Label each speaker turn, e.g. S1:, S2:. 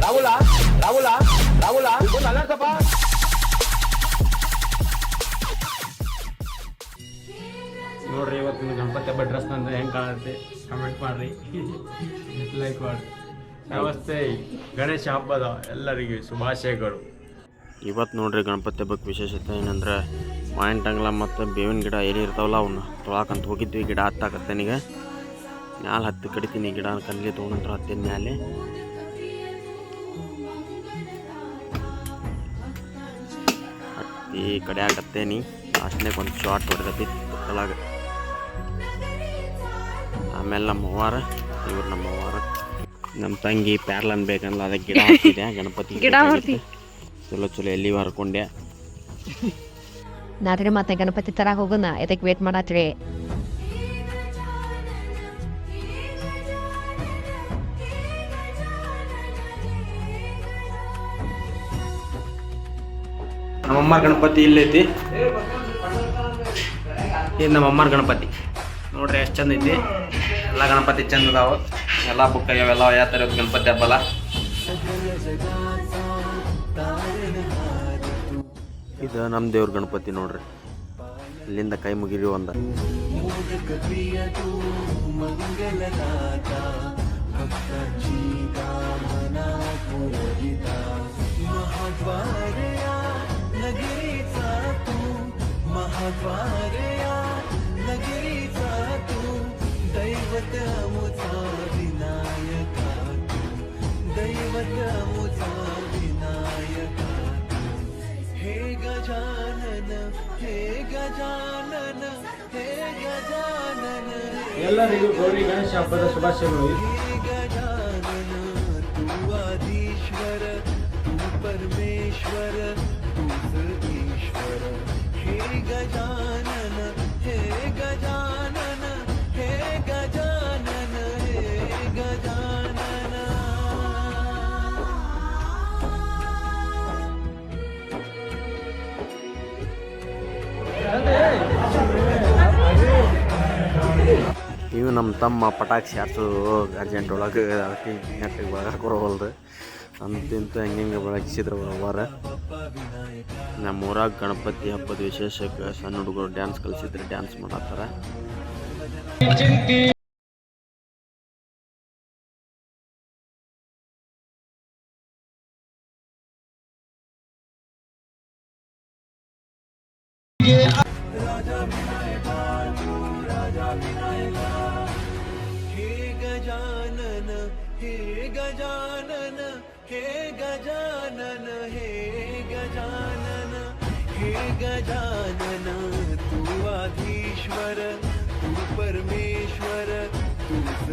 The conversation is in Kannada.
S1: ರಾಹುಲ ರಾಹುಲ ರಾಹುಲ ಒಂದು ಅಲರ್ಟಪ್ಪ. ನೋಡ್ರಿ ಇವತ್ತಿನ ಗಣಪತಿ ಹಬ್ಬ ಡ್ರೆಸ್ ನಂದು ಹೆಂಗೆ ಕಾಣುತ್ತೆ ಕಮೆಂಟ್ ಮಾಡ್ರಿ, ಲೈಕ್ ಮಾಡಿ. ನಮಸ್ತೆ, ಗಣೇಶ ಹಬ್ಬದ ಎಲ್ಲರಿಗೂ ಶುಭಾಶಯಗಳು.
S2: ಇವತ್ತು ನೋಡ್ರಿ ಗಣಪತಿ ಹಬ್ಬಕ್ಕೆ ವಿಶೇಷತೆ ಏನಂದ್ರೆ ಮಾವಿನ ಟಂಗ್ಲ ಮತ್ತು ಬೇವಿನ ಗಿಡ ಎಲ್ಲಿ ಇರ್ತಾವಲ್ಲ ಅವನ್ನ ತೊಳಕಂತ ಹೋಗಿದ್ವಿ. ಗಿಡ ಹತ್ತಾಕತ್ತೇನೀಗ ಮ್ಯಾಲೆ ಹತ್ತಿ ಕಡಿತೀನಿ. ಗಿಡ ಕಲ್ಲಿ ತೊಗೊಂಡ್ರೆ ಹತ್ತಿನ ಮ್ಯಾಲೆ ಹತ್ತಿ ಕಡೆ ಹಾಕತ್ತೇನಿ. ಲಾಸ್ಟ್ನಾಗ ಒಂದು ಶಾರ್ಟ್ ಹೊಡೆದೈತಿ ತಲಾಗ. ಆಮೇಲೆ ನಮ್ಮ ಅವ್ವಾರ, ಇವ್ರು ನಮ್ಮ ಅವ್ವಾರ, ನಮ್ಮ ತಂಗಿ ಪ್ಯಾರ್ಲ್ ಅನ್ಬೇಕಂದ್ರೆ ಅದಕ್ಕೆ ಗಿಡ ಹಾಕಿದೆ. ಗಣಪತಿ ಚಲೋ ಚಲೋ ಎಲ್ಲಿ ಹರ್ಕೊಂಡೆ.
S3: ನಾಡ್ರಿ ಮತ್ತೆ ಗಣಪತಿ ತರ ಹೋಗೋಣ. ಎದಕ್ಕೆ ವೇಟ್ ಮಾಡತ್ರಿ?
S2: ನಮ್ಮಮ್ಮರ ಗಣಪತಿ ಇಲ್ಲೈತಿ. ಇದು ನಮ್ಮಮ್ಮರ ಗಣಪತಿ ನೋಡ್ರಿ ಎಷ್ಟು ಚಂದ ಐತಿ. ಎಲ್ಲ ಗಣಪತಿ ಚಂದ ಅದಾವ, ಎಲ್ಲ ಬುಕ್ ಆಗ್ಯಾವೆಲ್ಲ. ಯಾವ ಥರ ಗಣಪತಿ ಹಬ್ಬಲ್ಲ. ಇದು ನಮ್ಮ ದೇವ್ರ ಗಣಪತಿ ನೋಡ್ರಿ. ಇಲ್ಲಿಂದ ಕೈ ಮುಗಿರಿ ಒಂದ.
S1: ಎಲ್ಲರಿಗೂ ಗೌರಿ ಗಣೇಶ ಹಬ್ಬದ ಶುಭಾಶಯಗಳು.
S2: ಇವು ನಮ್ಮ ತಮ್ಮ ಪಟಾಕಿ ಹಾರಿಸೋದು ಅರ್ಜೆಂಟ್ ಒಳಗೆ ಅದಕ್ಕೆ ನೆಟ್ಟಿಗೆ ಒಳಗೆ ಬರೋವಲ್ದು. ಅಂತೂ ಹೆಂಗೆ ಬಳಗಿಸಿದ್ರು ಬರೋವಾರ. ನಮ್ಮ ಊರಾಗ ಗಣಪತಿ ಹಬ್ಬದ ವಿಶೇಷಕ್ಕೆ ಸಣ್ಣ ಹುಡುಗರು ಡ್ಯಾನ್ಸ್ ಕಲಿಸಿದ್ರೆ ಡ್ಯಾನ್ಸ್ ಮಾಡತ್ತಾರ.
S4: हे गजानन हे गजानन हे गजानन हे गजानन हे गजानन तू आधीश्वर तू परमेश्वर तूच